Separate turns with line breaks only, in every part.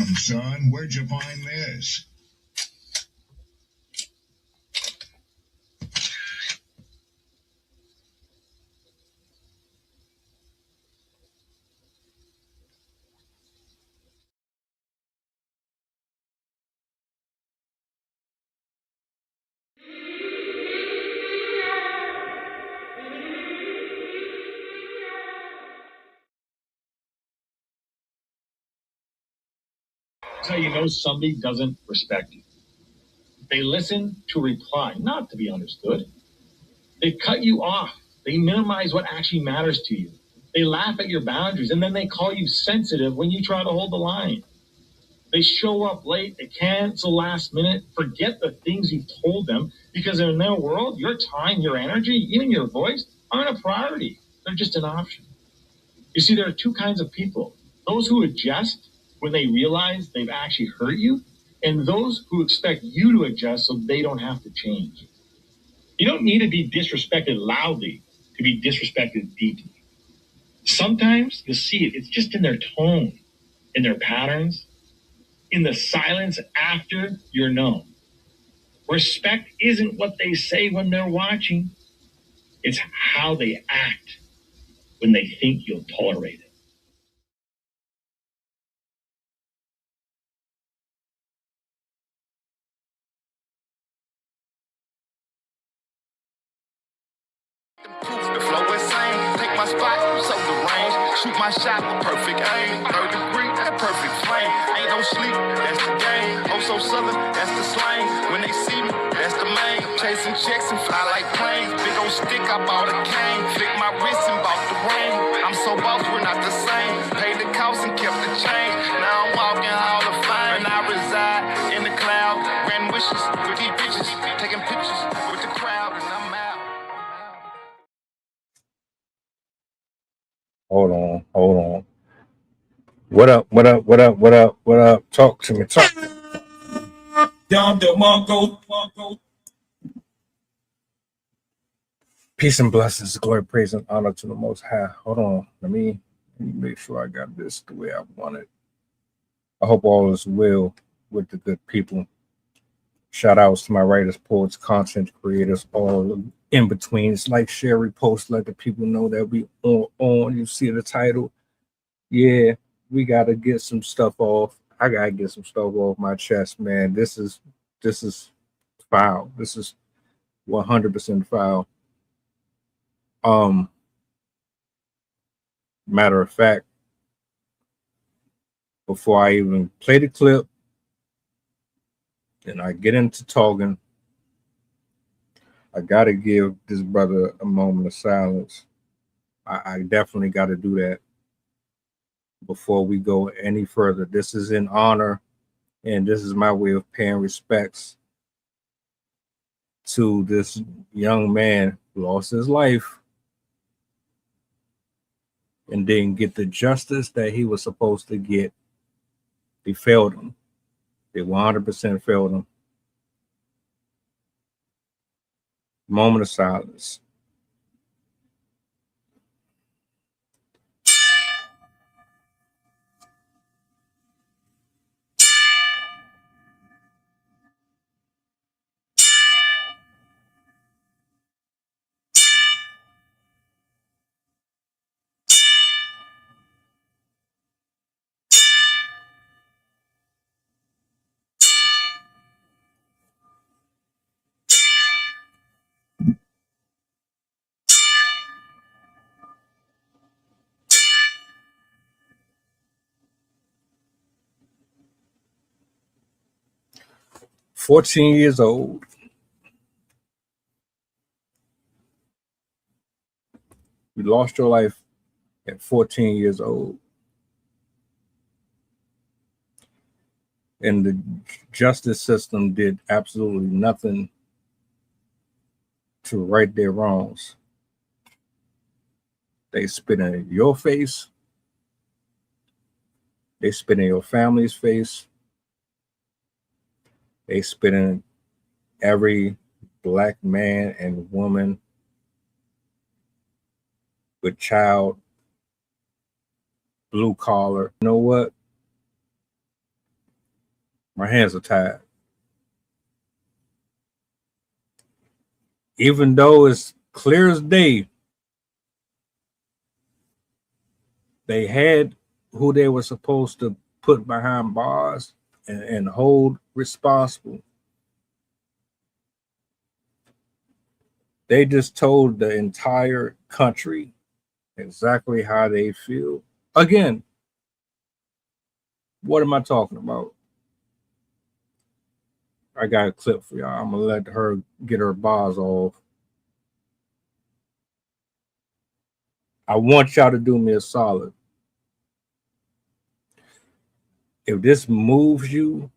Son, where'd you find this?
That's how you know somebody doesn't respect you. They listen to reply, not to be understood. They cut you off. They minimize what actually matters to you. They laugh at your boundaries, and then they call you sensitive when you try to hold the line. They show up late, they cancel last minute, forget the things you've told them, because in their world, your time, your energy, even your voice aren't a priority. They're just an option. You see, there are two kinds of people. Those who adjust when they realize they've actually hurt you, and those who expect you to adjust so they don't have to change. You don't need to be disrespected loudly to be disrespected deeply. Sometimes you'll see it. It's just in their tone, in their patterns, in the silence after you're known. Respect isn't what they say when they're watching. It's how they act when they think you'll tolerate it.
The flow insane, take my spot, so the range. Shoot my shot with perfect aim. 3rd degree, that perfect flame. Ain't no sleep, that's the game. Oh, so southern, that's the slang. When they see me, that's the main. Chasing checks and fly like planes. Big old stick, I bought a cane. Flick my wrist and bought the ring. I'm so boss, we're not the same. Paid the cost and kept the change. Now I'm walking Hall of Fame. And I reside in the cloud. Grand wishes with these bitches. Taking pictures with the crowd, and I'm out.
Hold on. What up? Talk to me. Peace and blessings, glory, praise, and honor to the Most High. Hold on. Let me make sure I got this the way I want it. I hope all is well with the good people. Shout outs to my writers, poets, content creators, all in between. It's like share, repost, let the people know that we on. You see the title. Yeah, we gotta get some stuff off. I gotta get some stuff off my chest, man. This is foul. This is 100% foul. Matter of fact, before I even play the clip and I get into talking, I gotta give this brother a moment of silence. I definitely gotta do that before we go any further. This is in honor, and this is my way of paying respects to this young man who lost his life and didn't get the justice that he was supposed to get. They failed him. They 100% failed him. Moment of silence. "14 years old. You lost your life at 14 years old. And the justice system did absolutely nothing to right their wrongs. They spit in your face. They spit in your family's face. They spit in every black man and woman with child, blue collar. You know what? My hands are tied. Even though it's clear as day, they had who they were supposed to put behind bars and hold responsible. They just told the entire country exactly how they feel. Again, what am I talking about? I got a clip for y'all. I'm going to let her get her bars off. I want y'all to do me a solid. If this moves you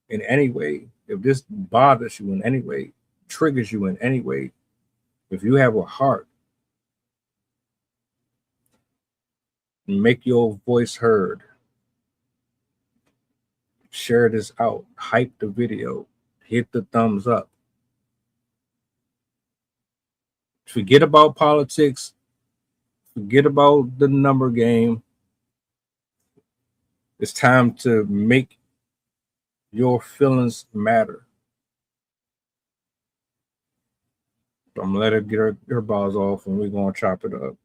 in any way, if this bothers you in any way, triggers you in any way, if you have a heart, make your voice heard. Share this out. Hype the video. Hit the thumbs up. Forget about politics. Forget about the number game. It's time to make your feelings matter. I'm gonna let her get her bars off and we're gonna chop it up.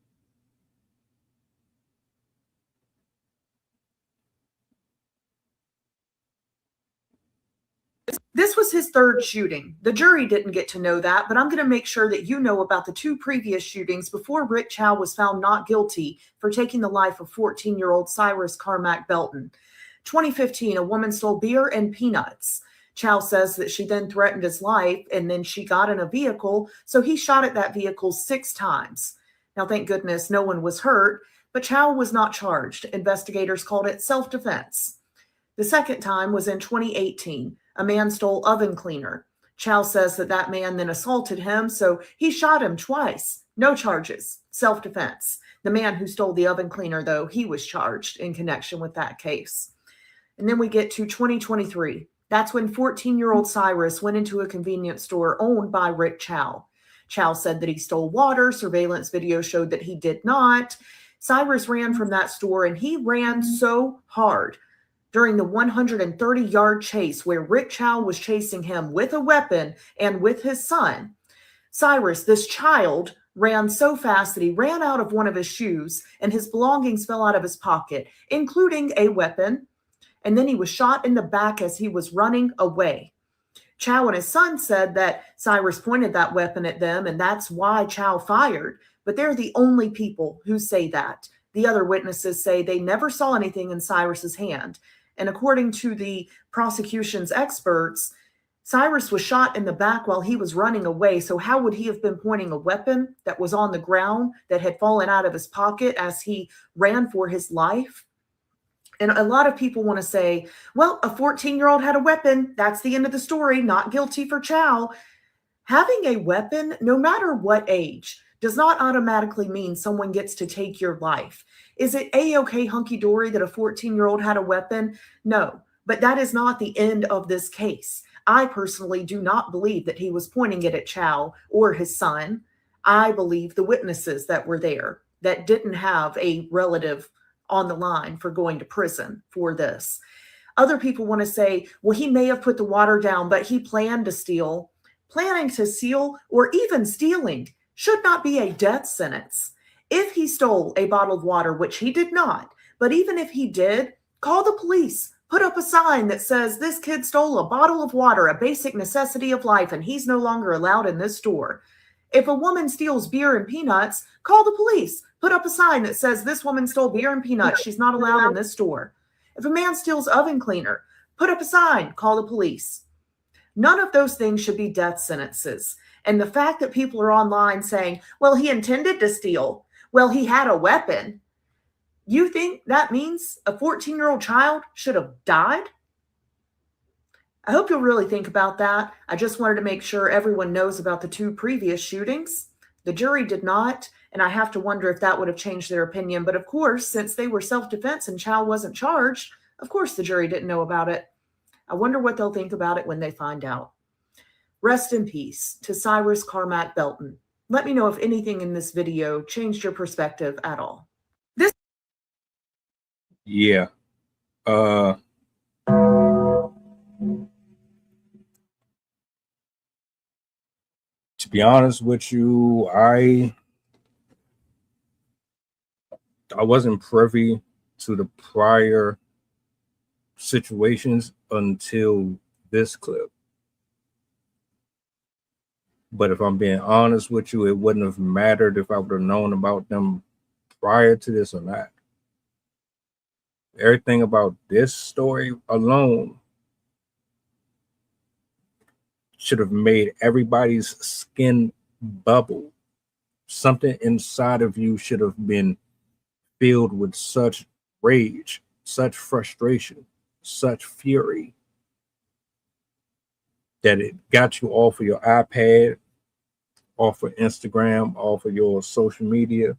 This was his third shooting. The jury didn't get to know that, but I'm going to make sure that you know about the two previous shootings before Rick Chow was found not guilty for taking the life of 14-year-old Cyrus Carmack-Belton. 2015, a woman stole beer and peanuts. Chow says that she then threatened his life and then she got in a vehicle, so he shot at that vehicle 6 times. Now, thank goodness no one was hurt, but Chow was not charged. Investigators called it self-defense. The second time was in 2018. A man stole oven cleaner. Chow says that that man then assaulted him, so he shot him twice. No charges. Self-defense. The man who stole the oven cleaner, though, he was charged in connection with that case. And then we get to 2023. That's when 14-year-old Cyrus went into a convenience store owned by Rick Chow. Chow said that he stole water. Surveillance video showed that he did not. Cyrus ran from that store, and he ran so hard during the 130-yard chase where Rick Chow was chasing him with a weapon and with his son. Cyrus, this child, ran so fast that he ran out of one of his shoes and his belongings fell out of his pocket, including a weapon. And then he was shot in the back as he was running away. Chow and his son said that Cyrus pointed that weapon at them and that's why Chow fired. But they're the only people who say that. The other witnesses say they never saw anything in Cyrus's hand. And according to the prosecution's experts, Cyrus was shot in the back while he was running away. So how would he have been pointing a weapon that was on the ground that had fallen out of his pocket as he ran for his life? And a lot of people want to say, well, a 14-year-old had a weapon. That's the end of the story. Not guilty for Chow. Having a weapon, no matter what age, does not automatically mean someone gets to take your life. Is it a-okay hunky-dory that a 14-year-old had a weapon? No, but that is not the end of this case. I personally do not believe that he was pointing it at Chow or his son. I believe the witnesses that were there that didn't have a relative on the line for going to prison for this. Other people want to say, well, he may have put the water down, but he planned to steal. Planning to steal or even stealing should not be a death sentence. If he stole a bottle of water, which he did not, but even if he did, call the police, put up a sign that says this kid stole a bottle of water, a basic necessity of life, and he's no longer allowed in this store. If a woman steals beer and peanuts, call the police, put up a sign that says this woman stole beer and peanuts, she's not allowed in this store. If a man steals oven cleaner, put up a sign, call the police. None of those things should be death sentences. And the fact that people are online saying, well, he intended to steal, well, he had a weapon. You think that means a 14-year-old child should have died? I hope you'll really think about that. I just wanted to make sure everyone knows about the two previous shootings. The jury did not, and I have to wonder if that would have changed their opinion. But of course, since they were self-defense and Chow wasn't charged, of course the jury didn't know about it. I wonder what they'll think about it when they find out. Rest in peace to Cyrus Carmack-Belton. Let me know if anything in this video changed your perspective at all.
Yeah. be honest with you, I wasn't privy to the prior situations until this clip. But if I'm being honest with you, it wouldn't have mattered if I would have known about them prior to this or not. Everything about this story alone should have made everybody's skin bubble. Something inside of you should have been filled with such rage, such frustration, such fury that it got you off of your iPad, off of Instagram, off of your social media,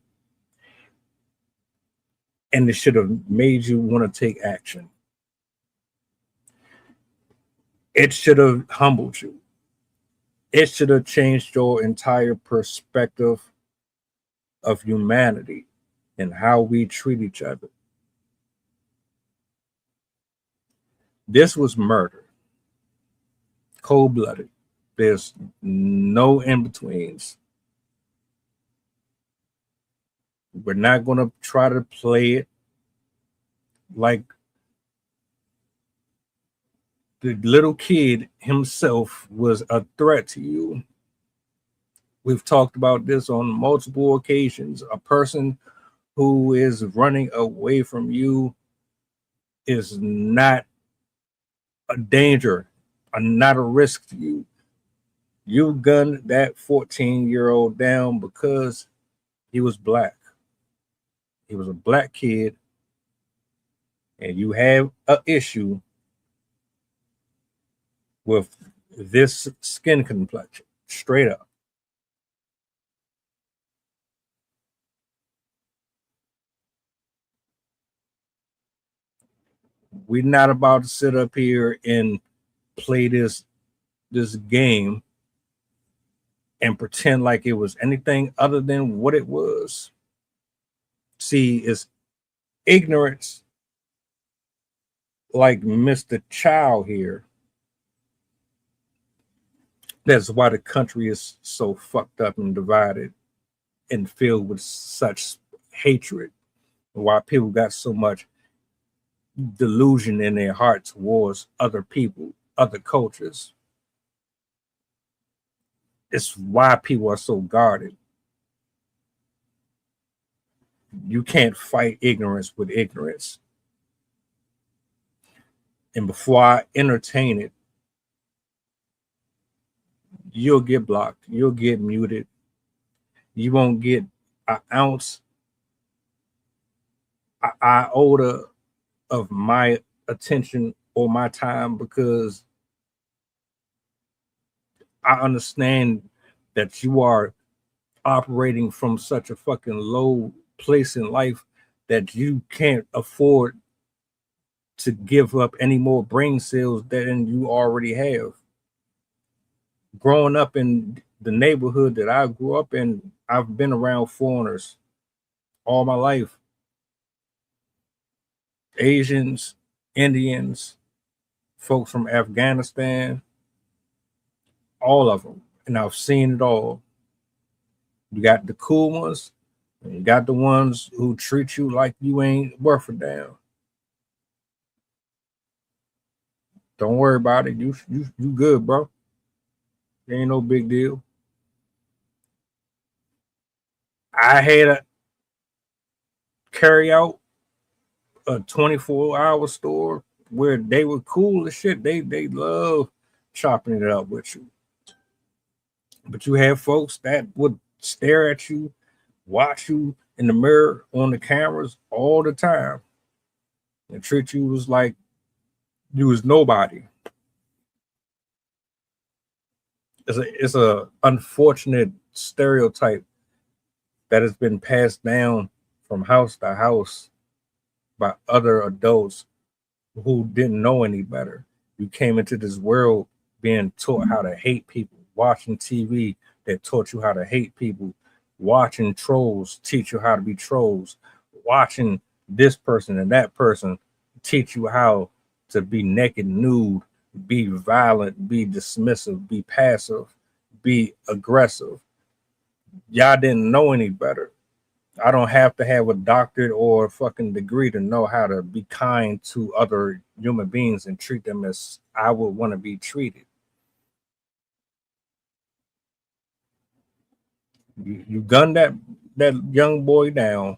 and it should have made you want to take action. It should have humbled you. It should have changed your entire perspective of humanity and how we treat each other. This was murder. Cold-blooded. There's no in-betweens. We're not going to try to play it like the little kid himself was a threat to you. We've talked about this on multiple occasions. A person who is running away from you is not a danger, not a risk to you. You gunned that 14-year-old down because he was black. He was a black kid, and you have an issue with this skin complexion, straight up. We're not about to sit up here and play this game and pretend like it was anything other than what it was. See, it's ignorance like Mr. Chow here. That's why the country is so fucked up and divided and filled with such hatred. Why people got so much delusion in their heart towards other people, other cultures. It's why people are so guarded. You can't fight ignorance with ignorance. And before I entertain it, you'll get blocked. You'll get muted. You won't get an ounce, an iota of my attention or my time, because I understand that you are operating from such a fucking low place in life that you can't afford to give up any more brain cells than you already have. Growing up in the neighborhood that I grew up in, I've been around foreigners all my life. Asians, Indians, folks from Afghanistan, all of them. And I've seen it all. You got the cool ones, and you got the ones who treat you like you ain't worth a damn. Don't worry about it. You good, bro. There ain't no big deal. I had a carry out a 24-hour store where they were cool as shit. They love chopping it up with you. But you have folks that would stare at you, watch you in the mirror on the cameras all the time, and treat you as like you was nobody. It's a unfortunate stereotype that has been passed down from house to house by other adults who didn't know any better. You came into this world being taught how to hate people, watching TV that taught you how to hate people, watching trolls teach you how to be trolls, watching this person and that person teach you how to be naked, nude, be violent, be dismissive, be passive, be aggressive. Y'all didn't know any better. I don't have to have a doctorate or a fucking degree to know how to be kind to other human beings and treat them as I would want to be treated. You gunned that young boy down.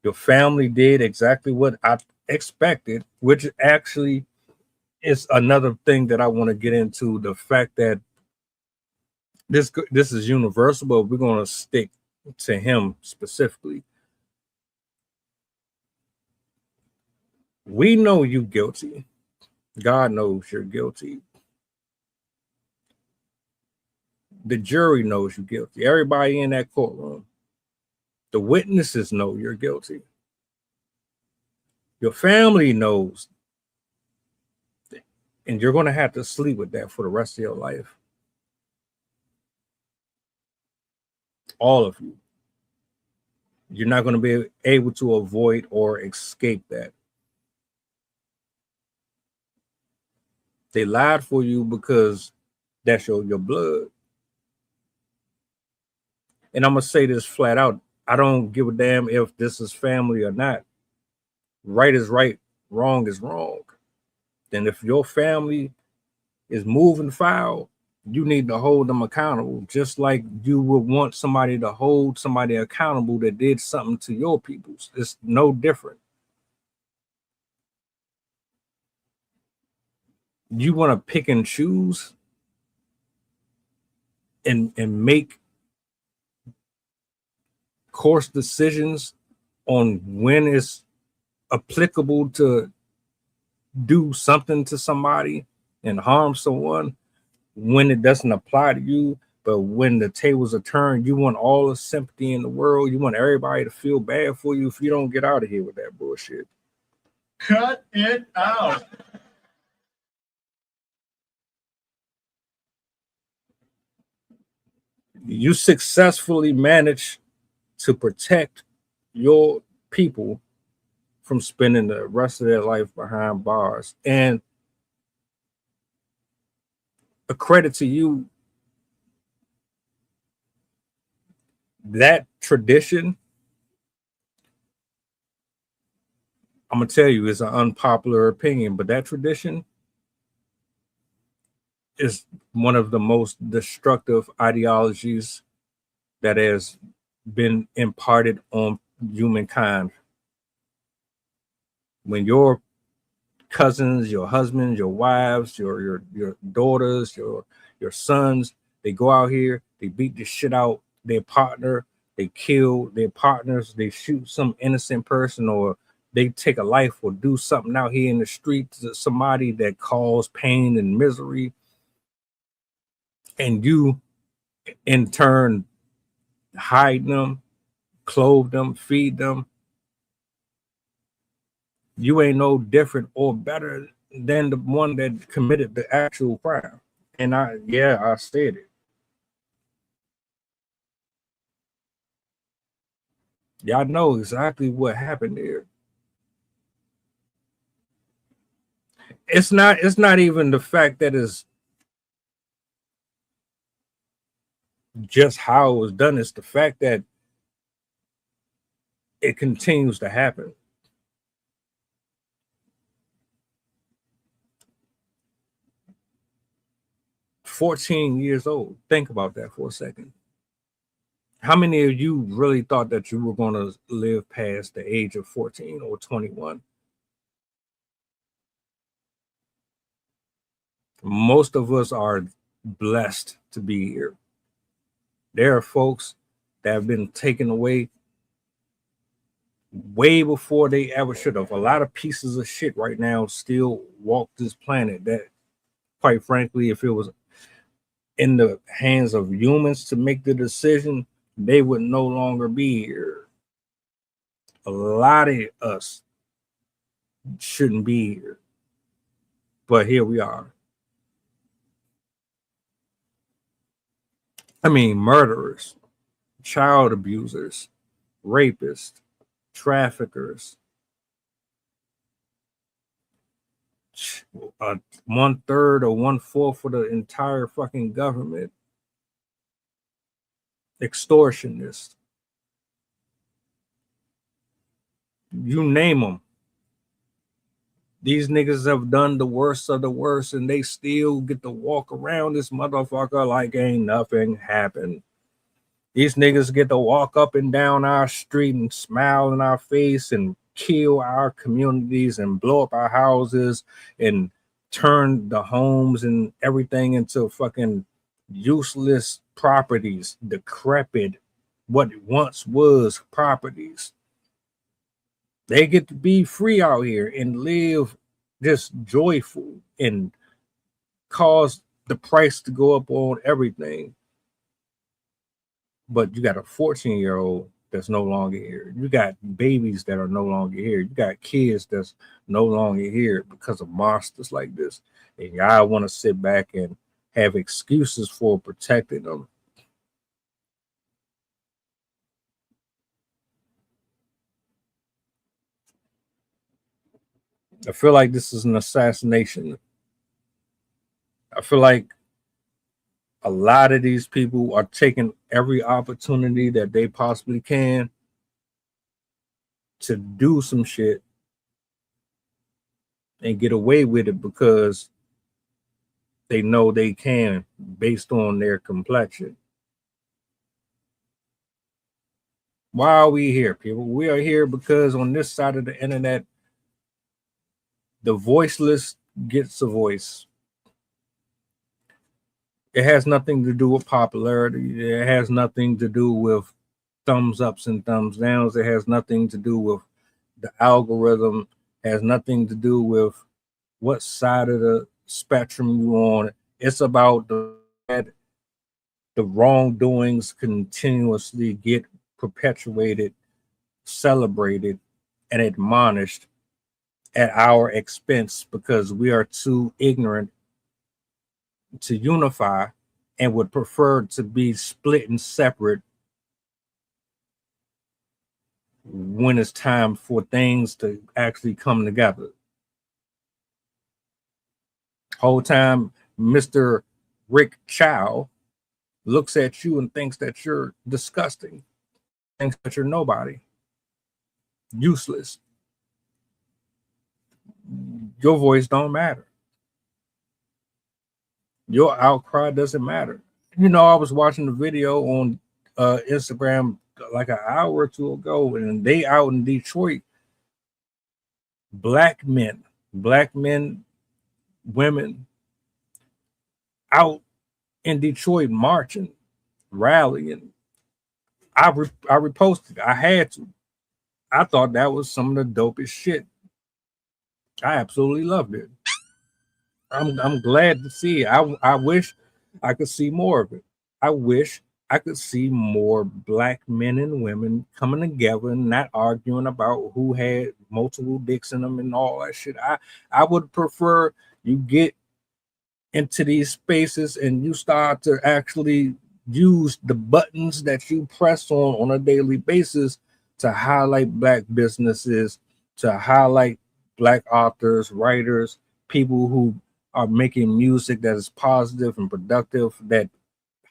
Your family did exactly what I expected, which actually is another thing that I want to get into. The fact that this is universal, but we're going to stick to him specifically. We know you guilty. God knows you're guilty. The jury knows you're guilty. Everybody in that courtroom. The witnesses know you're guilty. Your family knows. And you're going to have to sleep with that for the rest of your life. All of you. You're not going to be able to avoid or escape that. They lied for you because that's your blood. And I'm going to say this flat out. I don't give a damn if this is family or not. Right is right, wrong is wrong. Then if your family is moving foul, you need to hold them accountable, just like you would want somebody to hold somebody accountable that did something to your peoples. It's no different. You want to pick and choose and make course decisions on when it's applicable to do something to somebody and harm someone, when it doesn't apply to you. But when the tables are turned, you want all the sympathy in the world. You want everybody to feel bad for you. If you don't get out of here with that bullshit,
Cut it out.
you successfully manage to protect your people from spending the rest of their life behind bars. And a credit to you, that tradition, I'm going to tell you, is an unpopular opinion, but that tradition is one of the most destructive ideologies that has been imparted on humankind. When your cousins, your husbands, your wives, your daughters, your sons, they go out here, they beat the shit out their partner, they kill their partners, they shoot some innocent person, or they take a life or do something out here in the streets to somebody that caused pain and misery, and you in turn hide them, clothe them, feed them. You ain't no different or better than the one that committed the actual crime. And I said it. Y'all know exactly what happened there. It's not even the fact that it's just how it was done. It's the fact that it continues to happen. "14 years old. Think about that for a second. How many of you really thought that you were going to live past the age of 14 or 21? Most of us are blessed to be here. There are folks that have been taken away way before they ever should have. A lot of pieces of shit right now still walk this planet that, quite frankly, if it was in the hands of humans to make the decision, they would no longer be here. A lot of us shouldn't be here, but here we are. I mean, murderers, child abusers, rapists, traffickers, 1/3 or 1/4 of the entire fucking government. Extortionists. You name them. These niggas have done the worst of the worst, and they still get to walk around this motherfucker like ain't nothing happened. These niggas get to walk up and down our street and smile in our face and kill our communities and blow up our houses and turn the homes and everything into fucking useless properties, decrepit, what once was properties. They get to be free out here and live just joyful and cause the price to go up on everything. But you got a 14-year-old that's no longer here. You got babies that are no longer here. You got kids that's no longer here because of monsters like this. And y'all want to sit back and have excuses for protecting them. I feel like this is an assassination. I feel like a lot of these people are taking every opportunity that they possibly can to do some shit and get away with it because they know they can based on their complexion. Why are we here, people? We are here because on this side of the internet, the voiceless gets a voice. It has nothing to do with popularity. It has nothing to do with thumbs ups and thumbs downs. It has nothing to do with the algorithm. It has nothing to do with what side of the spectrum you're on. It's about the wrongdoings continuously get perpetuated, celebrated, and admonished at our expense because we are too ignorant to unify and would prefer to be split and separate when it's time for things to actually come together. Whole time, Mr. Rick Chow looks at you and thinks that you're disgusting, thinks that you're nobody, useless. Your voice don't matter. Your outcry doesn't matter. You know, I was watching the video on Instagram like an hour or two ago, and they out in Detroit, black men, women out in Detroit marching, rallying. I reposted. I had to. I thought that was some of the dopest shit. I absolutely loved it. I'm glad to see it. I wish I could see more of it. I wish I could see more black men and women coming together and not arguing about who had multiple dicks in them and all that shit. I would prefer you get into these spaces and you start to actually use the buttons that you press on a daily basis to highlight black businesses, to highlight black authors, writers, people who are making music that is positive and productive, that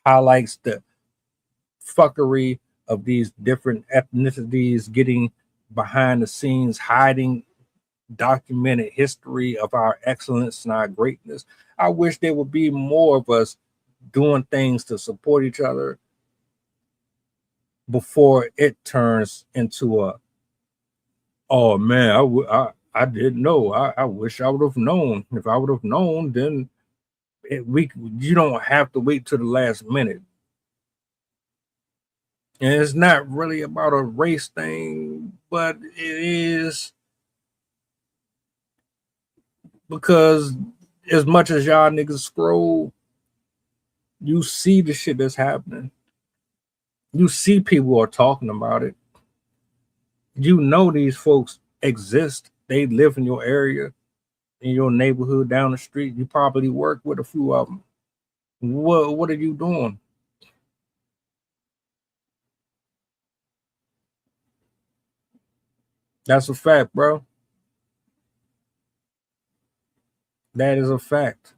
highlights the fuckery of these different ethnicities getting behind the scenes, hiding documented history of our excellence and our greatness. I wish there would be more of us doing things to support each other before it turns into a, oh man, I didn't know. I wish I would have known. If I would have known, then you don't have to wait till the last minute. And it's not really about a race thing, but it is because as much as y'all niggas scroll, you see the shit that's happening. You see people are talking about it. You know these folks exist. They live in your area, in your neighborhood, down the street. You probably work with a few of them. What are you doing? That's a fact, bro. That is a fact.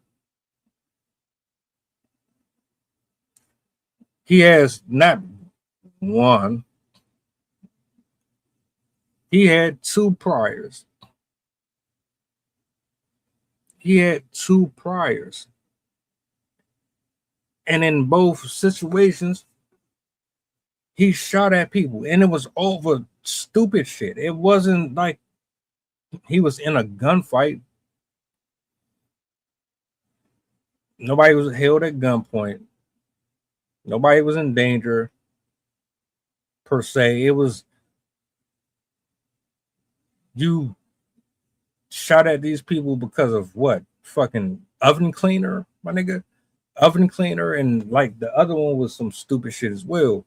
He has not one. He had two priors. He had two priors. And in both situations, he shot at people. And it was over stupid shit. It wasn't like he was in a gunfight. Nobody was held at gunpoint. Nobody was in danger, per se. It was you shot at these people because of what? Fucking oven cleaner, my nigga? Oven cleaner, and like the other one was some stupid shit as well.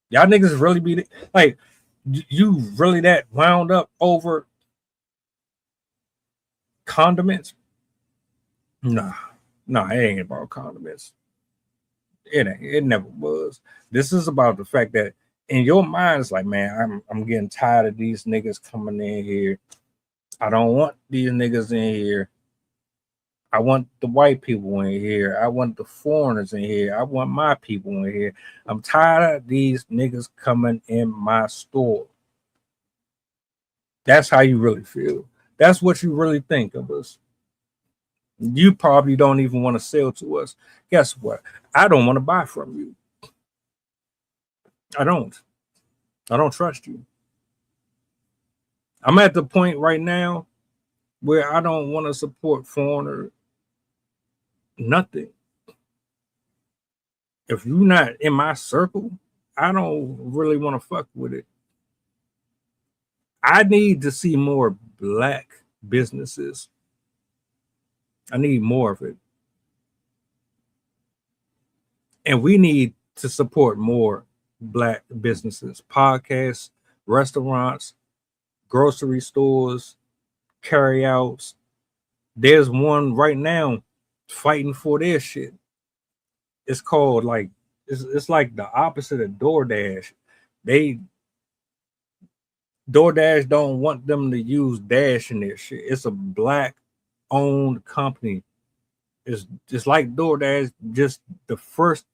Y'all niggas really be like, you really that wound up over condiments? Nah, it ain't about condiments. It ain't. It never was. This is about the fact that in your mind, it's like, man, I'm getting tired of these niggas coming in here. I don't want these niggas in here. I want the white people in here. I want the foreigners in here. I want my people in here. I'm tired of these niggas coming in my store. That's how you really feel. That's what you really think of us. You probably don't even want to sell to us. Guess what? I don't want to buy from you. I don't trust you. I'm at the point right now where I don't want to support foreigner nothing. If you're not in my circle, I don't really want to fuck with it. I need to see more black businesses. I need more of it. And we need to support more black businesses, podcasts, restaurants, grocery stores, carryouts. There's one right now fighting for their shit. It's called like it's like the opposite of DoorDash. DoorDash don't want them to use Dash in their shit. It's a black owned company. It's just like DoorDash, just the first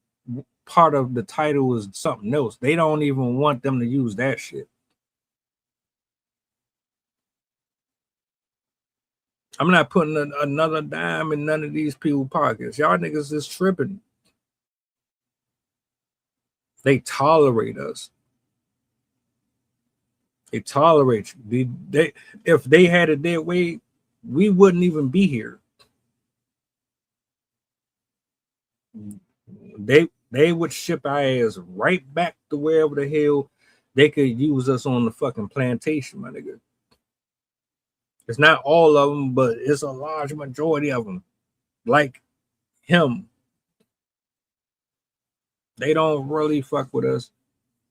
part of the title is something else. They don't even want them to use that shit. I'm not putting another dime in none of these people's pockets. Y'all niggas is tripping. They tolerate us. They tolerate you. They if they had it their way, we wouldn't even be here. They would ship our ass right back to wherever the hell they could use us on the fucking plantation, my nigga. It's not all of them, but it's a large majority of them. Like him. They don't really fuck with us.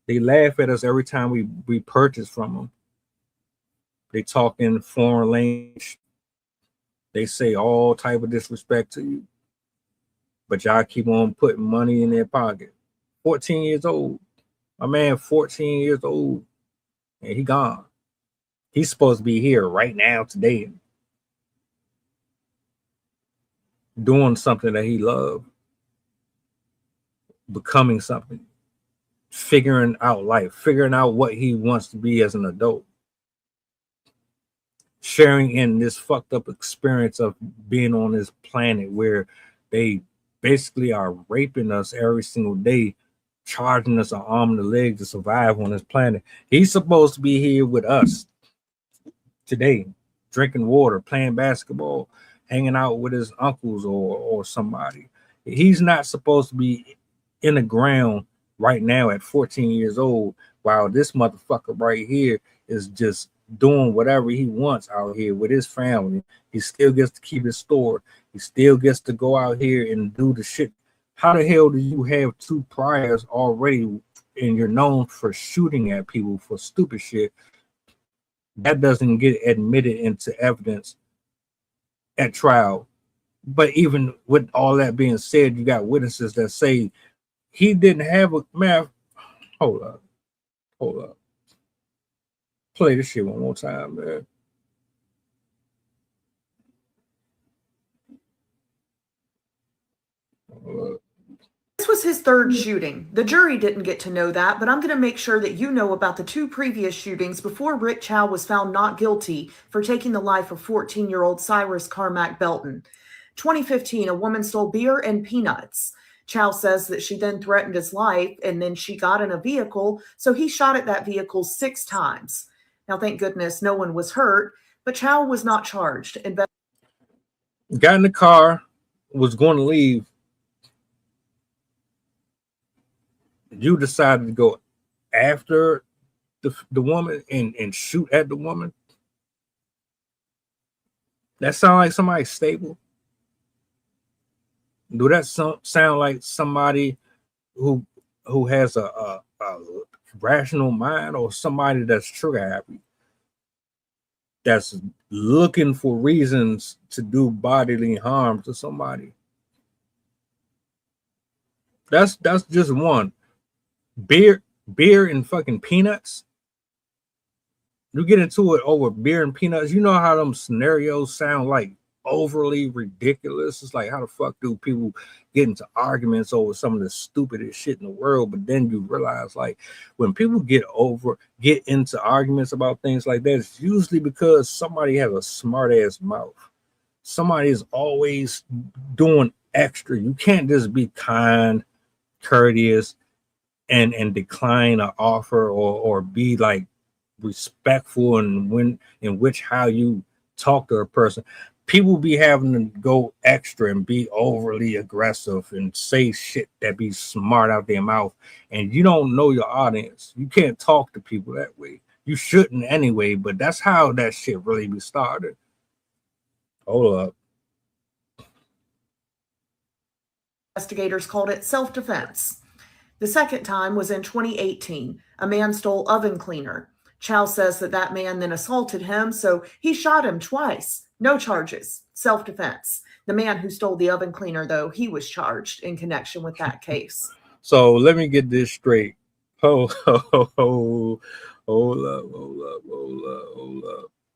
They laugh at us every time we purchase from them. They talk in foreign language. They say all type of disrespect to you. But y'all keep on putting money in their pocket. 14 years old. My man, 14 years old. And he gone. He's supposed to be here right now, today. Doing something that he loved. Becoming something. Figuring out life. Figuring out what he wants to be as an adult. Sharing in this fucked up experience of being on this planet where they basically are raping us every single day, charging us an arm and a leg to survive on this planet. He's supposed to be here with us today, drinking water, playing basketball, hanging out with his uncles or somebody. He's not supposed to be in the ground right now at 14 years old, while this motherfucker right here is just doing whatever he wants out here with his family. He still gets to keep his store. He still gets to go out here and do the shit. How the hell do you have two priors already and you're known for shooting at people for stupid shit? That doesn't get admitted into evidence at trial. But even with all that being said, you got witnesses that say he didn't have a man. Hold up. Play this shit one more time, man.
was his third shooting. The jury didn't get to know that, but I'm going to make sure that you know about the 2 previous shootings before Rick Chow was found not guilty for taking the life of 14-year-old Cyrus Carmack-Belton. 2015, a woman stole beer and peanuts. Chow says that she then threatened his life, and then she got in a vehicle, so he shot at that vehicle 6 times. Now, thank goodness no one was hurt, but Chow was not charged.
Got in the car, was going to leave. You decided to go after the woman and shoot at the woman. That sound like somebody stable? Do that sound like somebody who has a rational mind, or somebody that's trigger happy, that's looking for reasons to do bodily harm to somebody? That's just one. Beer and fucking peanuts. You get into it over beer and peanuts. You know how them scenarios sound like overly ridiculous. It's like, how the fuck do people get into arguments over some of the stupidest shit in the world? But then you realize, like, when people get into arguments about things like that, it's usually because somebody has a smart ass mouth. Somebody is always doing extra. You can't just be kind, courteous, and decline an offer, or be like respectful in which how you talk to a person. People be having to go extra and be overly aggressive and say shit that be smart out their mouth, and you don't know your audience. You can't talk to people that way. You shouldn't anyway, but that's how that shit really be started. Hold up.
Investigators called it self-defense. The second time was in 2018. A man stole oven cleaner. Chow says that man then assaulted him, so he shot him twice. No charges. Self-defense. The man who stole the oven cleaner, though, he was charged in connection with that case.
So let me get this straight. Hold up.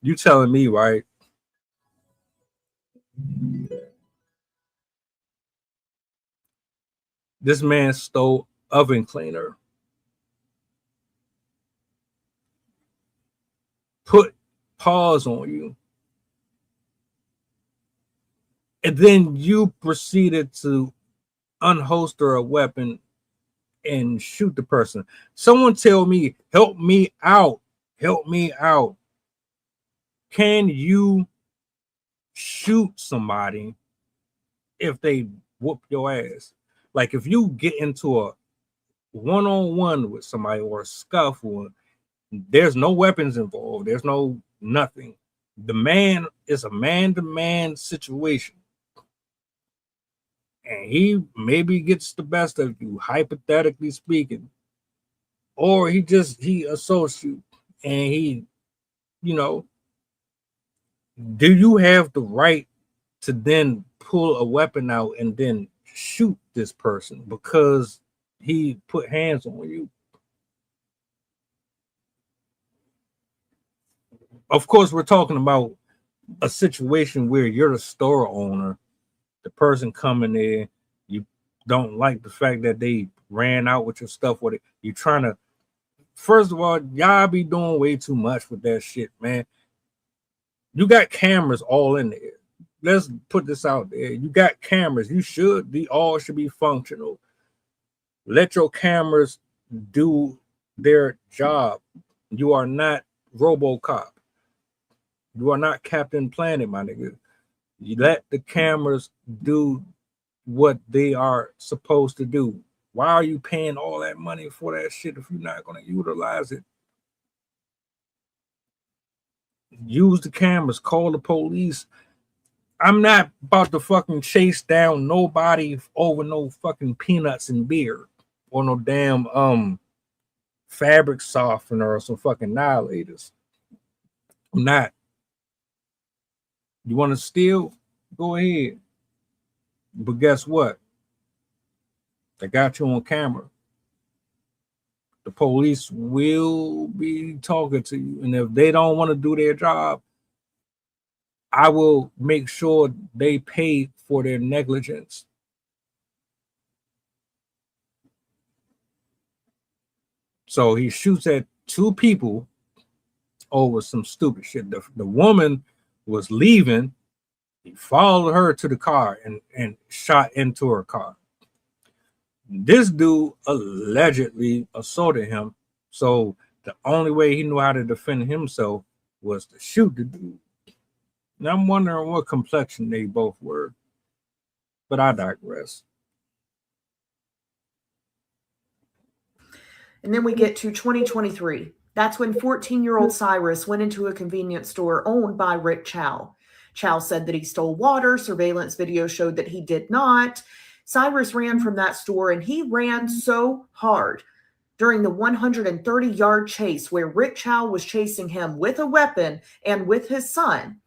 You telling me, right? This man stole oven cleaner, put pause on you, and then you proceeded to unholster a weapon and shoot the person. Someone tell me, help me out. Can you shoot somebody if they whoop your ass? Like, if you get into a one-on-one with somebody or a scuffle, there's no weapons involved, there's no nothing. The man is a man-to-man situation, and he maybe gets the best of you, hypothetically speaking, or he assaults you, and he, do you have the right to then pull a weapon out and then shoot this person because he put hands on you? Of course, we're talking about a situation where you're the store owner, the person coming there, you don't like the fact that they ran out with your stuff. With it, you're trying to, first of all, y'all be doing way too much with that shit, man. You got cameras all in there. Let's put this out there. You got cameras. All should be functional. Let your cameras do their job. You are not RoboCop. You are not Captain Planet, my nigga. You let the cameras do what they are supposed to do. Why are you paying all that money for that shit if you're not going to utilize it? Use the cameras. Call the police. I'm not about to fucking chase down nobody over no fucking peanuts and beer or no damn fabric softener or some fucking annihilators. I'm not. You want to steal? Go ahead. But guess what? They got you on camera. The police will be talking to you. And if they don't want to do their job, I will make sure they pay for their negligence. So he shoots at two people over some stupid shit. The woman was leaving. He followed her to the car and shot into her car. This dude allegedly assaulted him. So the only way he knew how to defend himself was to shoot the dude. Now I'm wondering what complexion they both were. But I digress.
And then we get to 2023. That's when 14-year-old Cyrus went into a convenience store owned by Rick Chow. Chow said that he stole water. Surveillance video showed that he did not. Cyrus ran from that store, and he ran so hard during the 130-yard chase where Rick Chow was chasing him with a weapon and with his son.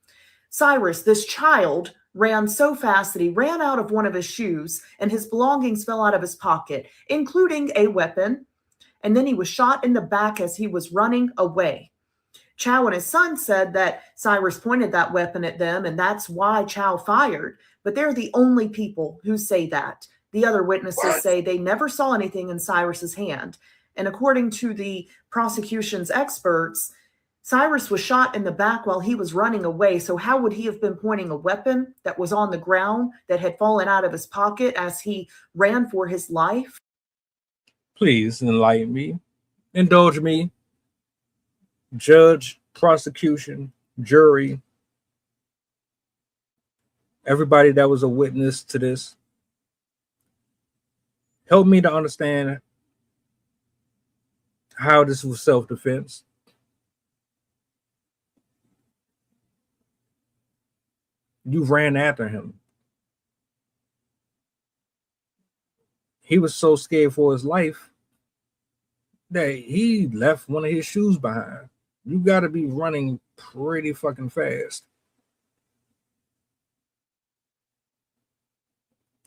Cyrus, this child, ran so fast that he ran out of one of his shoes and his belongings fell out of his pocket, including a weapon. And then he was shot in the back as he was running away. Chow and his son said that Cyrus pointed that weapon at them, and that's why Chow fired. But they're the only people who say that. The other witnesses say they never saw anything in Cyrus's hand. And according to the prosecution's experts, Cyrus was shot in the back while he was running away. So how would he have been pointing a weapon that was on the ground that had fallen out of his pocket as he ran for his life?
Please enlighten me, indulge me, judge, prosecution, jury, everybody that was a witness to this. Help me to understand how this was self-defense. You ran after him. He was so scared for his life that he left one of his shoes behind. You got to be running pretty fucking fast.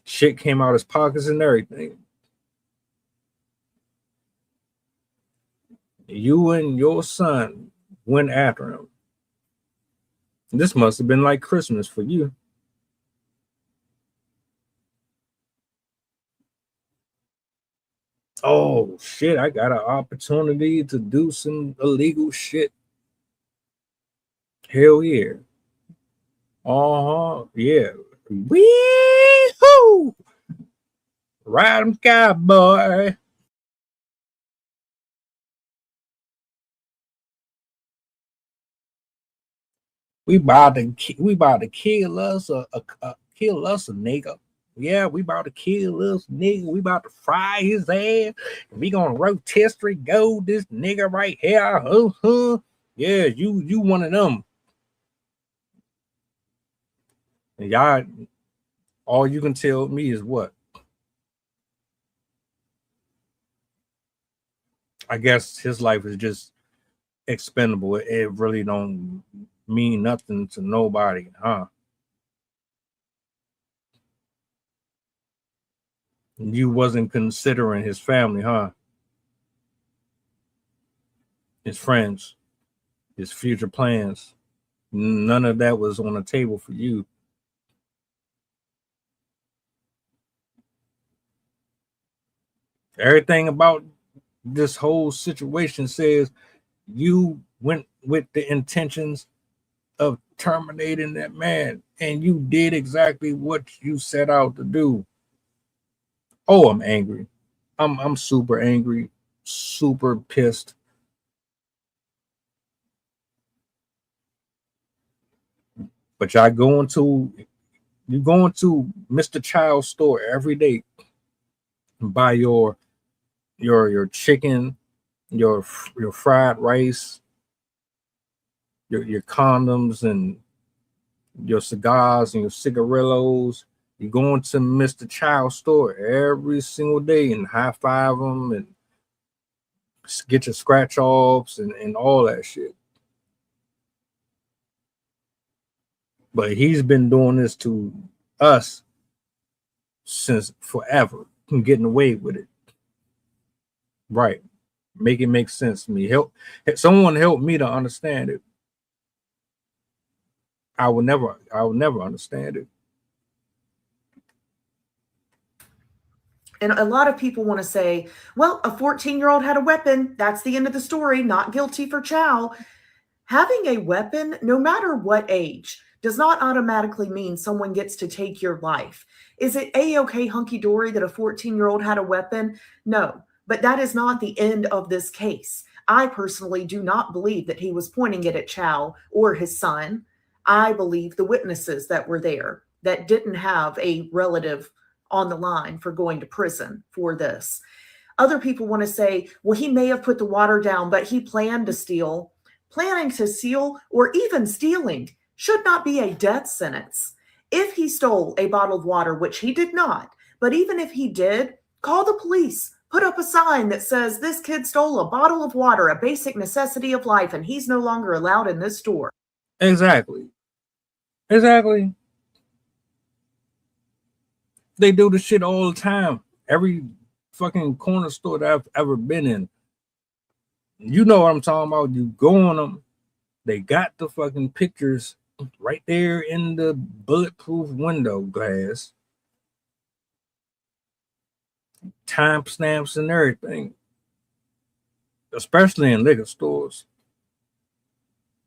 Shit came out his pockets and everything. You and your son went after him. This must have been like Christmas for you. Oh shit, I got an opportunity to do some illegal shit. Hell yeah. Yeah. Wee-hoo! Ride 'em, cowboy. We about to kill us a nigga. Yeah, we about to kill this nigga. We about to fry his ass. We gonna rotisserie gold this nigga right here. Yeah, you one of them. And y'all, all you can tell me is what? I guess his life is just expendable. It really don't mean nothing to nobody, huh? You wasn't considering his family, huh? His friends, his future plans. None of that was on the table for you. Everything about this whole situation says you went with the intentions of terminating that man, and you did exactly what you set out to do. Oh, I'm angry. I'm super angry, super pissed. But you go into Mr. Child's store every day and buy your chicken, your fried rice, your condoms and your cigars and your cigarillos. You go into Mr. Child's store every single day and high five them and get your scratch offs and all that shit. But he's been doing this to us since forever, getting away with it. Right. Make it make sense to me. Someone help me to understand it. I will never understand it.
And a lot of people want to say, well, a 14-year-old had a weapon. That's the end of the story. Not guilty for Chow. Having a weapon, no matter what age, does not automatically mean someone gets to take your life. Is it a-okay hunky-dory that a 14-year-old had a weapon? No, but that is not the end of this case. I personally do not believe that he was pointing it at Chow or his son. I believe the witnesses that were there that didn't have a relative on the line for going to prison for this. Other people want to say, well, he may have put the water down, but he planned to steal. Planning to steal or even stealing should not be a death sentence. If he stole a bottle of water, which he did not, but even if he did, call the police. Put up a sign that says this kid stole a bottle of water, a basic necessity of life, and he's no longer allowed in this store.
Exactly. They do the shit all the time. Every fucking corner store that I've ever been in. You know what I'm talking about. You go on them. They got the fucking pictures right there in the bulletproof window glass. Timestamps and everything. Especially in liquor stores.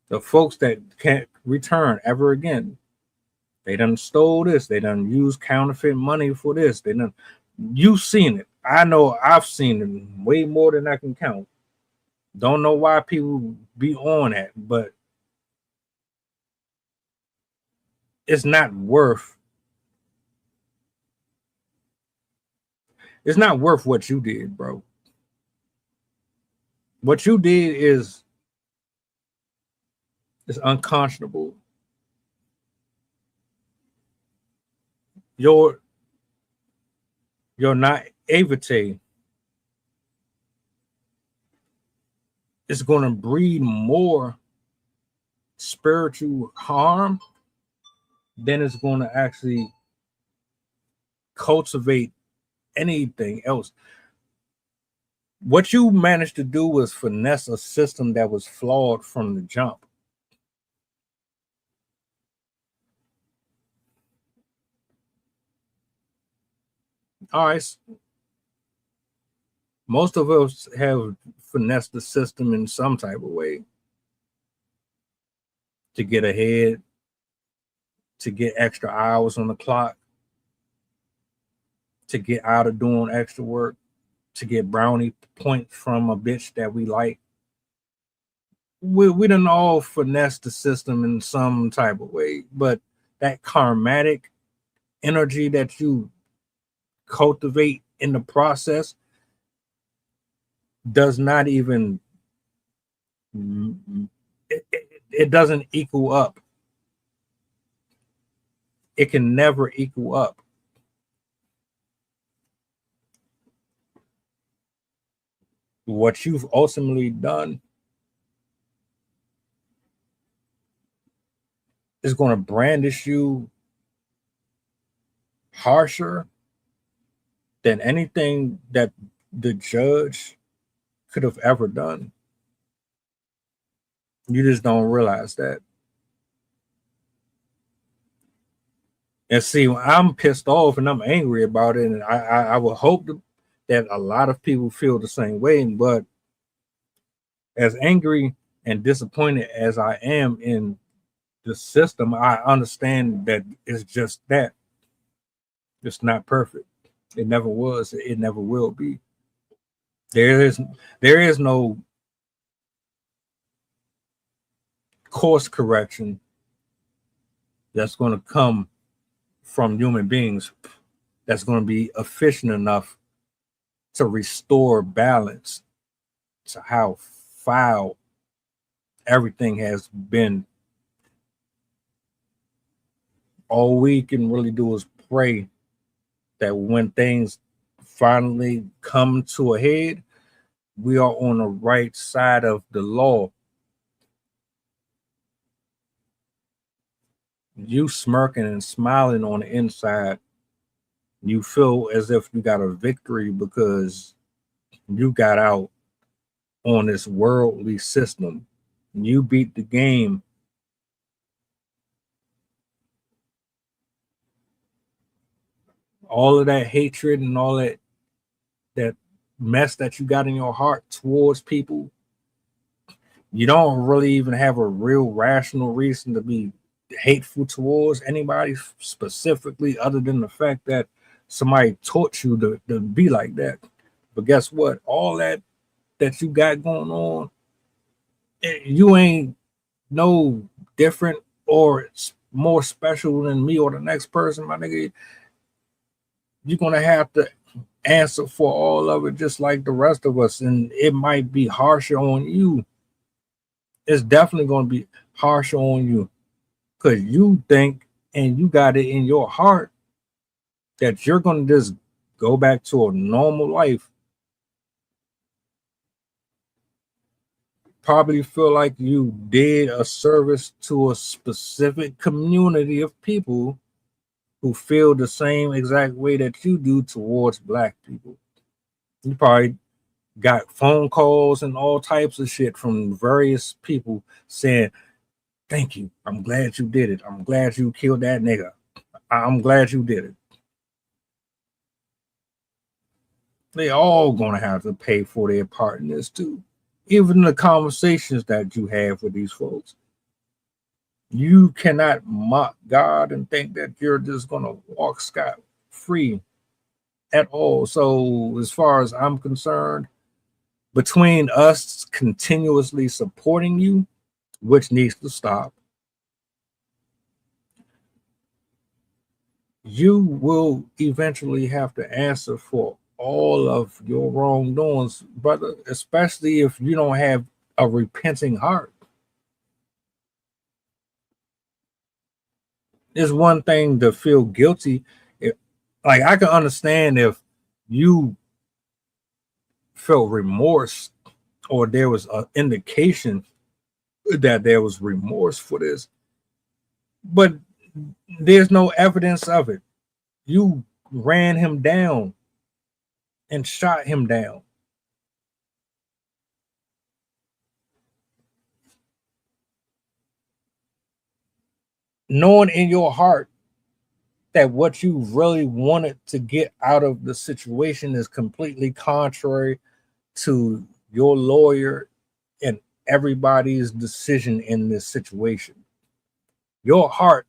The folks that can't return ever again. They done stole this. They done used counterfeit money for this. You've seen it. I know I've seen it way more than I can count. Don't know why people be on that, but it's not worth what you did, bro. What you did is unconscionable. Your naivete is going to breed more spiritual harm than it's going to actually cultivate anything else. What you managed to do was finesse a system that was flawed from the jump. All right. Most of us have finessed the system in some type of way to get ahead, to get extra hours on the clock, to get out of doing extra work, to get brownie points from a bitch that we like. We done all finesse the system in some type of way, but that karmatic energy that you cultivate in the process does not even it doesn't equal up. It can never equal up. What you've ultimately done is going to brandish you harsher than anything that the judge could have ever done. You just don't realize that. And see, I'm pissed off and I'm angry about it, and I would hope that a lot of people feel the same way. But as angry and disappointed as I am in the system, I understand that it's just that. It's not perfect. It never was. It never will be. There is no course correction that's going to come from human beings that's going to be efficient enough to restore balance to how foul everything has been. All we can really do is pray that when things finally come to a head, we are on the right side of the law. You smirking and smiling on the inside, you feel as if you got a victory because you got out on this worldly system. You beat the game. All of that hatred and all that mess that you got in your heart towards people, you don't really even have a real rational reason to be hateful towards anybody specifically, other than the fact that somebody taught you to be like that. But guess what? All that you got going on, you ain't no different or more special than me or the next person, my nigga. You're gonna have to answer for all of it just like the rest of us, and it might be harsher on you. It's definitely going to be harsher on you because you think and you got it in your heart that you're going to just go back to a normal life. Probably feel like you did a service to a specific community of people who feel the same exact way that you do towards black people. You probably got phone calls and all types of shit from various people saying, thank you. I'm glad you did it. I'm glad you killed that nigga. I'm glad you did it. They all gonna have to pay for their part in this too. Even the conversations that you have with these folks. You cannot mock God and think that you're just gonna walk scot-free at all. So as far as I'm concerned, between us continuously supporting you, which needs to stop, you will eventually have to answer for all of your wrongdoings, brother, especially if you don't have a repenting heart. It's one thing to feel guilty. Like, I can understand if you felt remorse or there was an indication that there was remorse for this, but there's no evidence of it. You ran him down and shot him down. Knowing in your heart that what you really wanted to get out of the situation is completely contrary to your lawyer and everybody's decision in this situation. Your heart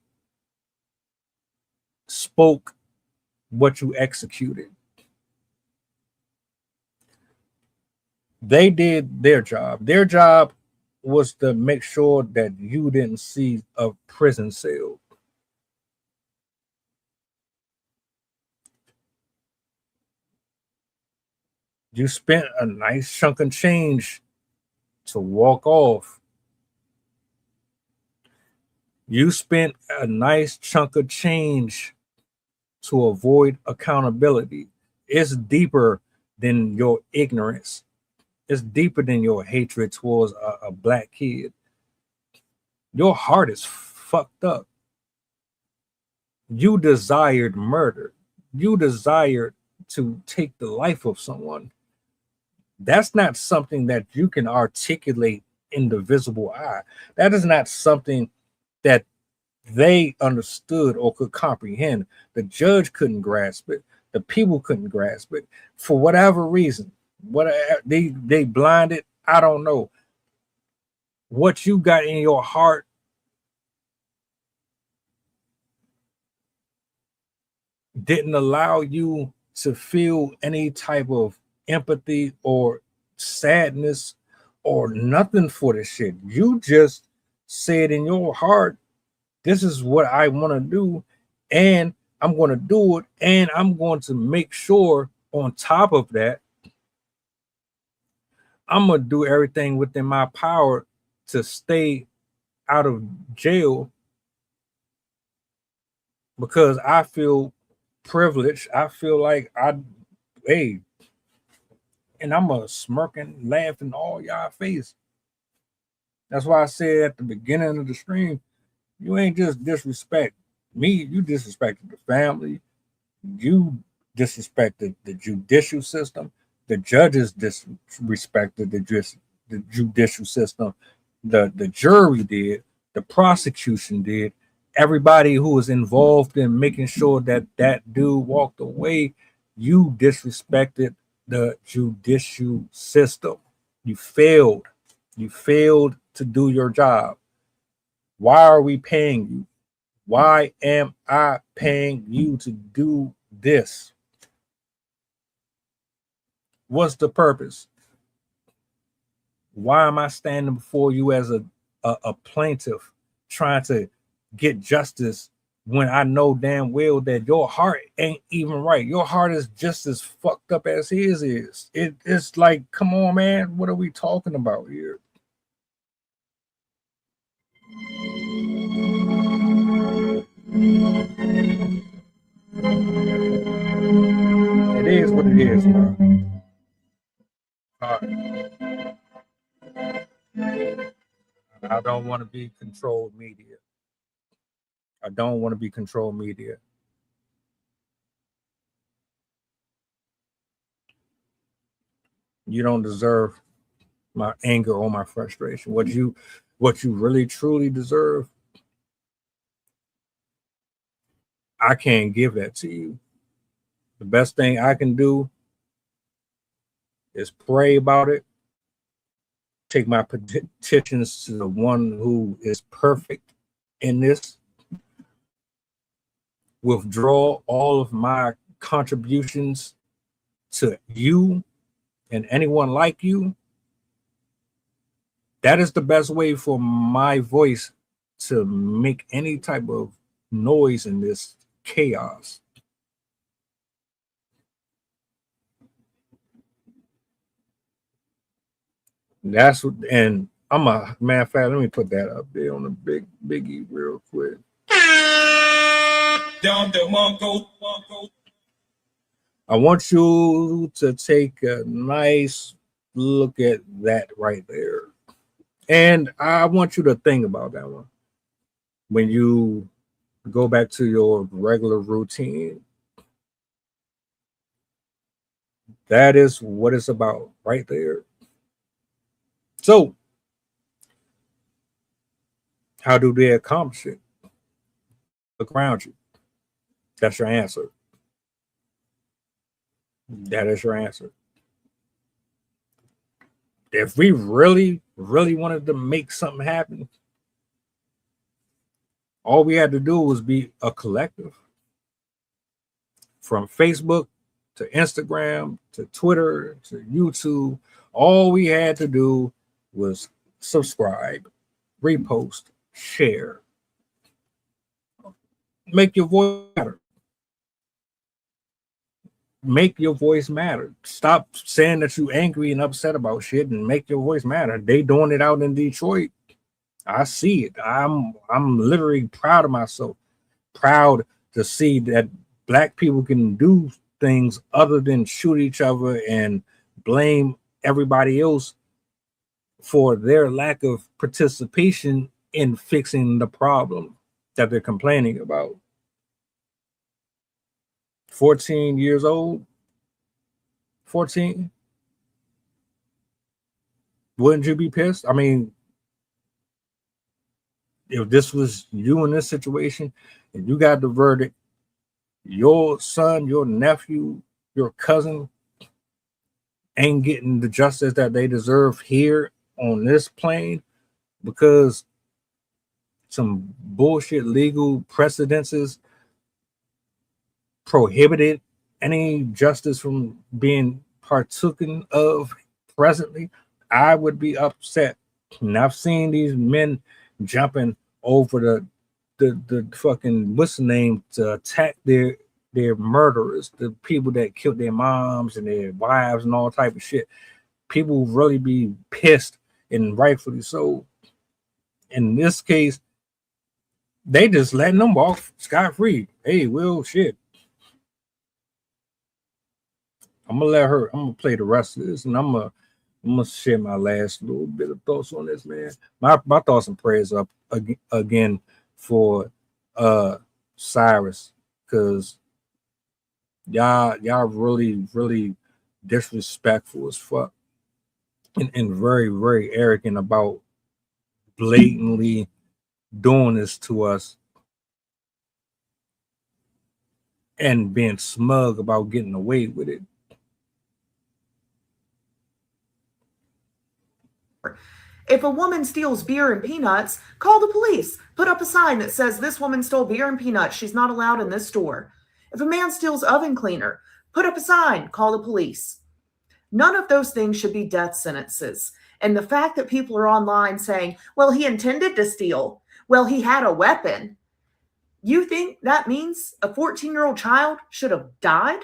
spoke what you executed. They did their job. Their job was to make sure that you didn't see a prison cell. You spent a nice chunk of change to walk off. You spent a nice chunk of change to avoid accountability. It's deeper than your ignorance. It's deeper than your hatred towards a black kid. Your heart is fucked up. You desired murder. You desired to take the life of someone. That's not something that you can articulate in the visible eye. That is not something that they understood or could comprehend. The judge couldn't grasp it. The people couldn't grasp it for whatever reason. What they blinded, I don't know. What you got in your heart didn't allow you to feel any type of empathy or sadness or nothing for this shit. You just said in your heart, this is what I want to do, and I'm going to do it, and I'm going to make sure on top of that, I'm going to do everything within my power to stay out of jail because I feel privileged. I feel like and I'm a smirking, laughing all y'all face. That's why I said at the beginning of the stream, you ain't just disrespect me, you disrespected the family, you disrespected the judicial system, the judges disrespected the judicial system, the jury did, the prosecution did, everybody who was involved in making sure that that dude walked away, you disrespected the judicial system. You failed. You failed to do your job. Why are we paying you? Why am I paying you to do this? What's the purpose? Why am I standing before you as a plaintiff trying to get justice when I know damn well that your heart ain't even right? Your heart is just as fucked up as his is. It's like, come on, man. What are we talking about here? It is what it is, man. All right. I don't want to be controlled media. I don't want to be controlled media. You don't deserve my anger or my frustration. What you really truly deserve, I can't give that to you. The best thing I can do is pray about it, take my petitions to the one who is perfect in this, withdraw all of my contributions to you and anyone like you. That is the best way for my voice to make any type of noise in this chaos. That's what, and I'm a matter of fact, let me put that up there on the biggie real quick. I want you to take a nice look at that right there. And I want you to think about that one. When you go back to your regular routine, that is what it's about right there. So, how do they accomplish it? Look around you. That's your answer. That is your answer. If we really, really wanted to make something happen, all we had to do was be a collective. From Facebook to Instagram to Twitter to YouTube, all we had to do was subscribe, repost, share. Make your voice matter. Make your voice matter. Stop saying that you're angry and upset about shit and make your voice matter. They doing it out in Detroit. I see it. I'm literally proud of myself. Proud to see that Black people can do things other than shoot each other and blame everybody else for their lack of participation in fixing the problem that they're complaining about. 14 years old, 14. Wouldn't you be pissed? I mean, if this was you in this situation and you got the verdict, your son, your nephew, your cousin ain't getting the justice that they deserve here on this plane because some bullshit legal precedences prohibited any justice from being partaken of presently, I would be upset. And I've seen these men jumping over the fucking what's the name to attack their murderers, the people that killed their moms and their wives and all type of shit. People really be pissed, and rightfully so. In this case, they just letting them walk scot-free. Hey, well, shit. I'm gonna play the rest of this, and I'm gonna share my last little bit of thoughts on this, man. My thoughts and prayers up again for Cyrus, because y'all really disrespectful as fuck, and very, very arrogant about blatantly doing this to us and being smug about getting away with it.
If a woman steals beer and peanuts, call the police. Put up a sign that says this woman stole beer and peanuts. She's not allowed in this store. If a man steals oven cleaner, put up a sign, call the police. None of those things should be death sentences. And the fact that people are online saying, well, he intended to steal, well, he had a weapon. You think that means a 14-year-old child should have died?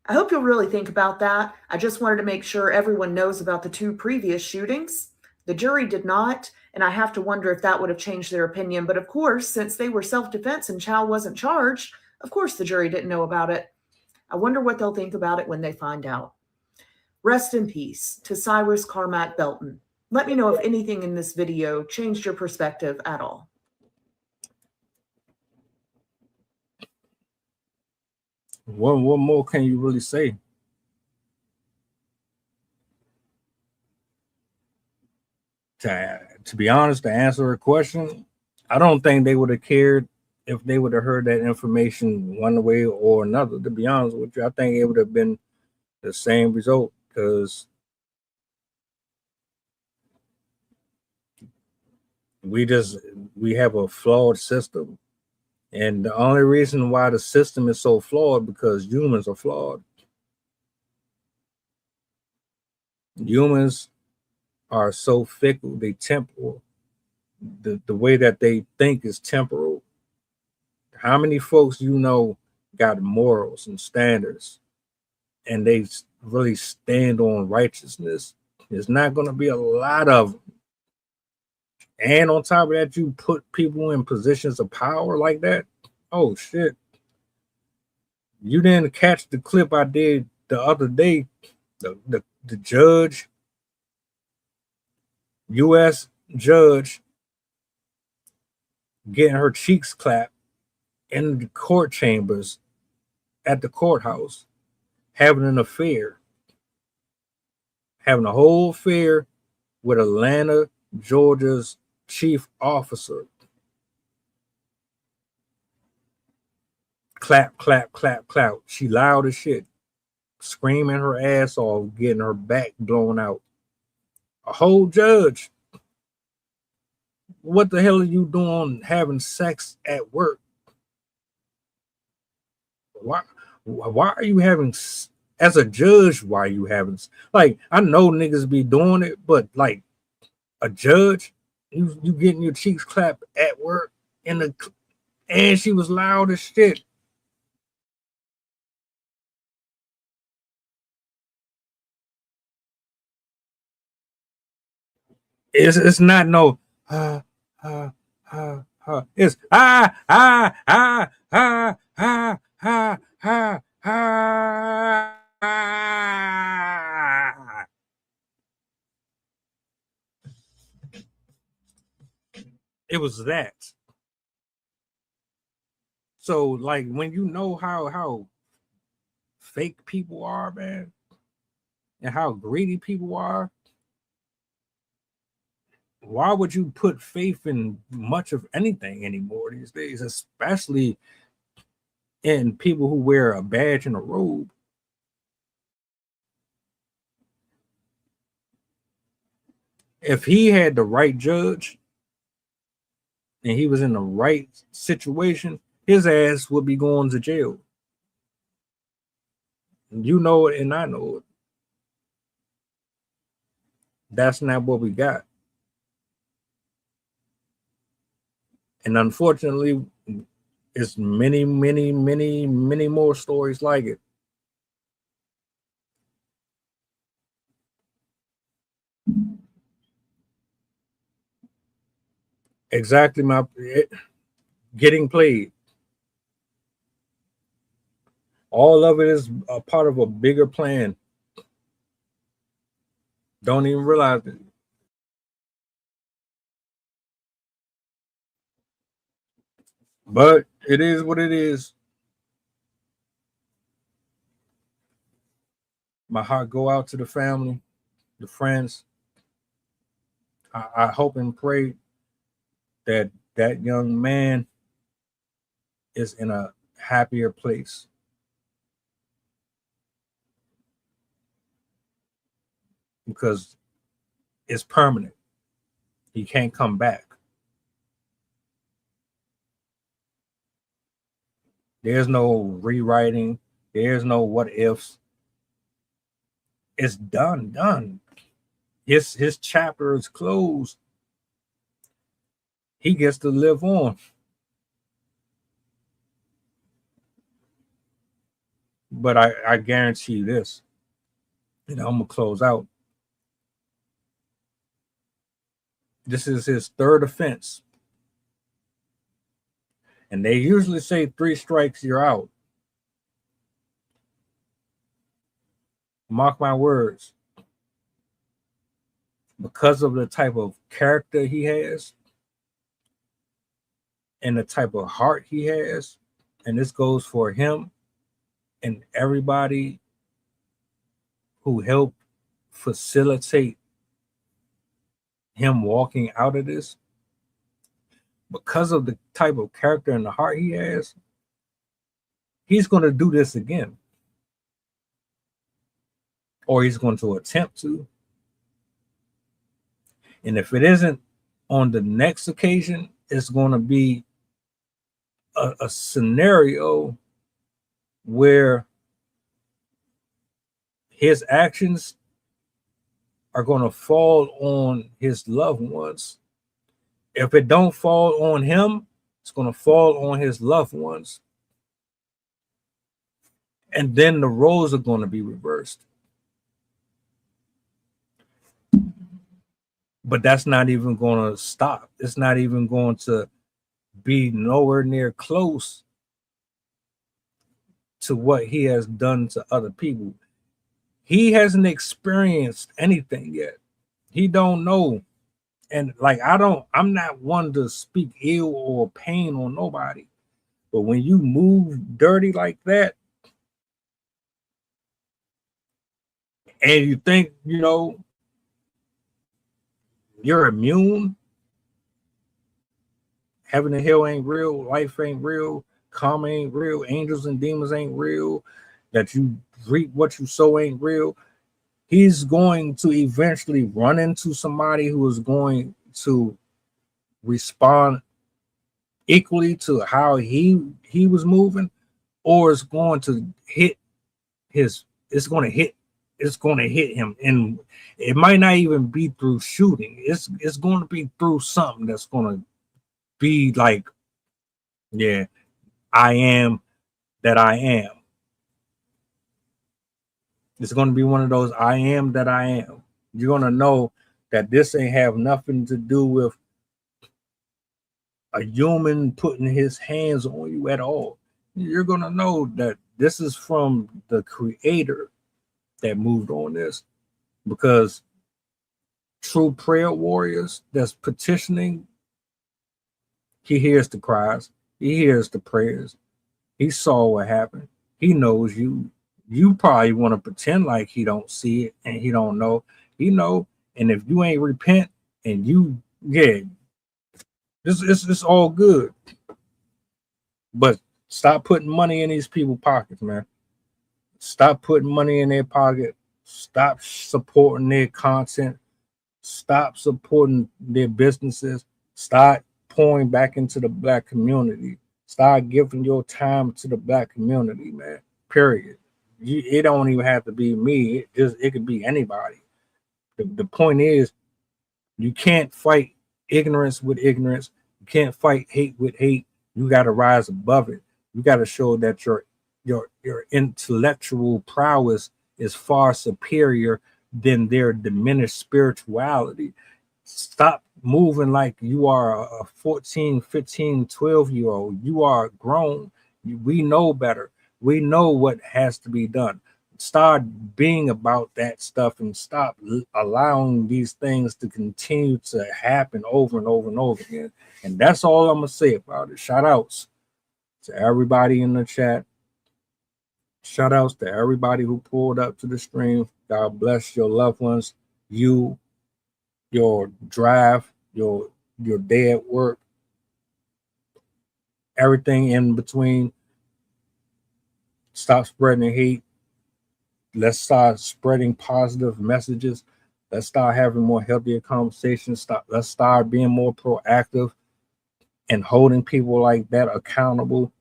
I hope you'll really think about that. I just wanted to make sure everyone knows about the 2 previous shootings. The jury did not, and I have to wonder if that would have changed their opinion. But of course, since they were self-defense and Chow wasn't charged, of course the jury didn't know about it. I wonder what they'll think about it when they find out. Rest in peace to Cyrus Carmack-Belton. Let me know if anything in this video changed your perspective at all.
What more can you really say? To be honest, to answer a question, I don't think they would have cared if they would have heard that information one way or another. To be honest with you, I think it would have been the same result, because we have a flawed system. And the only reason why the system is so flawed because humans are flawed. Humans are so fickle, they temporal. The way that they think is temporal. How many folks you know got morals and standards and they really stand on righteousness? There's not going to be a lot of them. And on top of that, you put people in positions of power like that. Oh, shit. You didn't catch the clip I did the other day. The judge, U.S. judge, getting her cheeks clapped in the court chambers at the courthouse, having an affair, having a whole affair with Atlanta, Georgia's chief officer. Clap, clap, clap, clap. She loud as shit, screaming her ass off, getting her back blown out. A whole judge. What the hell are you doing having sex at work? Why are you having, as a judge, why are you having, like, I know niggas be doing it, but like a judge, you getting your cheeks clapped at work and she was loud as shit. It's not no it's it was that. So like when you know how fake people are, man, and how greedy people are, why would you put faith in much of anything anymore these days, especially in people who wear a badge and a robe? If he had the right judge and he was in the right situation, his ass would be going to jail. You know it and I know it. That's not what we got. And unfortunately, it's many, many, many, many more stories like it. Exactly, getting played. All of it is a part of a bigger plan. Don't even realize it. But it is what it is. My heart go out to the family, the friends. I hope and pray that that young man is in a happier place. Because is permanent. He can't come back. There's no rewriting. There's no what ifs. It's done. His chapter is closed. He gets to live on. But I guarantee you this. I'm gonna close out. This is his third offense. And they usually say 3 strikes, you're out. Mark my words. Because of the type of character he has and the type of heart he has, and this goes for him and everybody who helped facilitate him walking out of this, because of the type of character and the heart he has, he's going to do this again. Or he's going to attempt to. And if it isn't on the next occasion, it's going to be a scenario where his actions are going to fall on his loved ones. If it don't fall on him, it's going to fall on his loved ones. And then the roles are going to be reversed. But that's not even going to stop. It's not even going to be nowhere near close to what he has done to other people. He hasn't experienced anything yet. He don't know. And like, I'm not one to speak ill or pain on nobody. But when you move dirty like that, and you think, you're immune, heaven and hell ain't real, life ain't real, karma ain't real, angels and demons ain't real, that you reap what you sow ain't real, he's going to eventually run into somebody who is going to respond equally to how he was moving, or it's going to hit him, and it might not even be through shooting. It's going to be through something that's going to be like, yeah, I am that I am. It's going to be one of those I am that I am. You're going to know that this ain't have nothing to do with a human putting his hands on you at all. You're going to know that this is from the creator that moved on this, because true prayer warriors that's petitioning, he hears the cries, he hears the prayers, he saw what happened, he knows you. You probably want to pretend like he don't see it and he don't know. He know, and if you ain't repent and it's all good. But stop putting money in these people's pockets, man. Stop putting money in their pocket. Stop supporting their content. Stop supporting their businesses. Start pouring back into the Black community. Start giving your time to the Black community, man. Period. It don't even have to be me. It could be anybody. The point is, you can't fight ignorance with ignorance. You can't fight hate with hate. You got to rise above it. You got to show that your intellectual prowess is far superior than their diminished spirituality. Stop moving like you are a 14, 15, 12-year-old. You are grown. We know better. We know what has to be done. Start being about that stuff and stop allowing these things to continue to happen over and over and over again. And that's all I'm going to say about it. Shout outs to everybody in the chat. Shout outs to everybody who pulled up to the stream. God bless your loved ones, you, your drive, your day at work, everything in between. Stop spreading hate. Let's start spreading positive messages. Let's start having more healthier conversations. Let's start being more proactive and holding people like that accountable.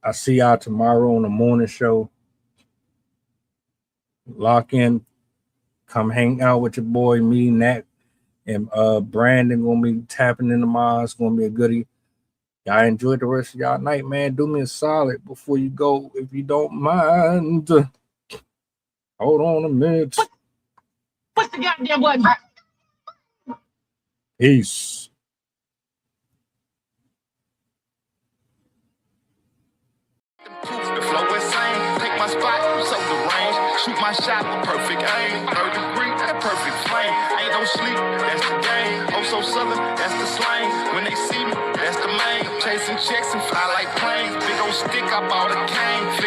I see y'all tomorrow on the morning show. Lock in. Come hang out with your boy, me, Nat, and Brandon gonna be tapping in tomorrow. It's gonna be a goodie. Y'all enjoy the rest of y'all night, man. Do me a solid before you go, if you don't mind. Hold on a minute.
What's the goddamn button?
Peace.
The flow insane. Take my spot, so the range. Shoot my shot with perfect aim. 3rd degree, that perfect flame. Ain't no sleep, that's the game. Oh, so southern, that's the slang. When they see me, that's the main. Chasing checks and fly like planes. Big old stick, I bought a cane.